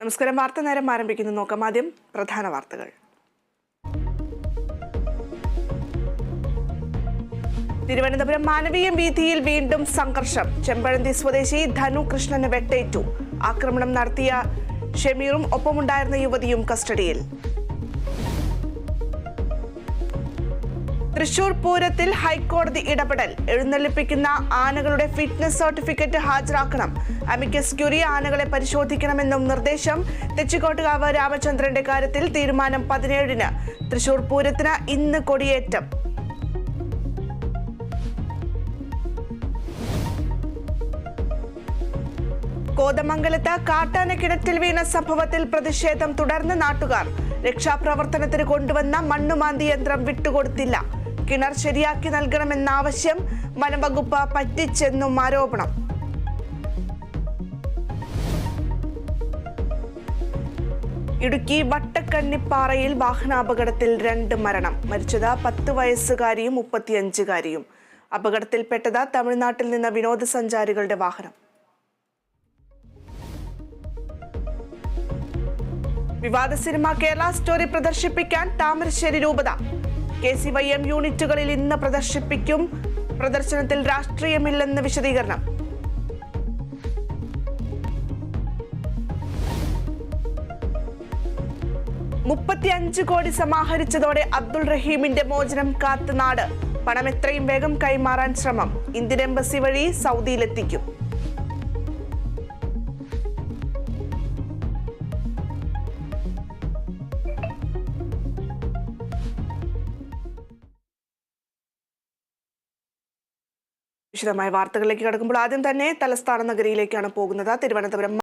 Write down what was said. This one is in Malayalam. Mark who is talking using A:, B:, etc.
A: നമസ്കാരം. വാർത്ത നേരം ആരംഭിക്കുന്നു. നോക്കാം ആദ്യം പ്രധാന വാർത്തകൾ. തിരുവനന്തപുരം മാനവീയം വീഥിയിൽ വീണ്ടും സംഘർഷം. ചെമ്പഴന്തി സ്വദേശി ധനു കൃഷ്ണന് വെട്ടേറ്റു. ആക്രമണം നടത്തിയ ഷമീറും ഒപ്പമുണ്ടായിരുന്ന യുവതിയും കസ്റ്റഡിയിൽ. തൃശൂർ പൂരത്തിൽ ഹൈക്കോടതി ഇടപെടൽ. എഴുന്നള്ളിപ്പിക്കുന്ന ആനകളുടെ ഫിറ്റ്നസ് സർട്ടിഫിക്കറ്റ് ഹാജരാക്കണം. അമിക്കസ് ക്യൂറി ആനകളെ പരിശോധിക്കണമെന്നും നിർദ്ദേശം. തെച്ചിക്കോട്ടുകാവ് രാമചന്ദ്രന്റെ കാര്യത്തിൽ തീരുമാനം 17-ന്. തൃശൂർ പൂരത്തിന് ഇന്ന് കൊടിയേറ്റം. കോതമംഗലത്ത് കാട്ടാന കിണറ്റിൽ വീണ സംഭവത്തിൽ പ്രതിഷേധം തുടർന്ന് നാട്ടുകാർ. രക്ഷാപ്രവർത്തനത്തിന് കൊണ്ടുവന്ന മണ്ണുമാന്തി യന്ത്രം വിട്ടുകൊടുത്തില്ല. കിണർ ശരിയാക്കി നൽകണമെന്ന ആവശ്യം. വനംവകുപ്പ് പറ്റിച്ചെന്നും ആരോപണം. ഇടുക്കി വട്ടക്കണ്ണിപ്പാറയിൽ വാഹനാപകടത്തിൽ 2 മരണം. മരിച്ചത് 10 വയസ്സുകാരിയും 35-കാരിയും. അപകടത്തിൽപ്പെട്ടത് തമിഴ്നാട്ടിൽ നിന്ന് വിനോദസഞ്ചാരികളുടെ വാഹനം. വിവാദ സിനിമ കേരള സ്റ്റോറി പ്രദർശിപ്പിക്കാൻ താമരശ്ശേരി രൂപത. KCYM യൂണിറ്റുകളിൽ ഇന്ന് പ്രദർശിപ്പിക്കും. പ്രദർശനത്തിൽ രാഷ്ട്രീയമില്ലെന്ന് വിശദീകരണം. $35 കോടി സമാഹരിച്ചതോടെ അബ്ദുൾ റഹീമിന്റെ മോചനം കാത്ത് നാട്. പണം എത്രയും വേഗം കൈമാറാൻ ശ്രമം. ഇന്ത്യൻ എംബസി വഴി സൗദിയിലെത്തിക്കും. വിശദമായ വാർത്തകളിലേക്ക് കടക്കുമ്പോൾ ആദ്യം തന്നെ തലസ്ഥാന നഗരിയിലേക്കാണ് പോകുന്നത്. തിരുവനന്തപുരം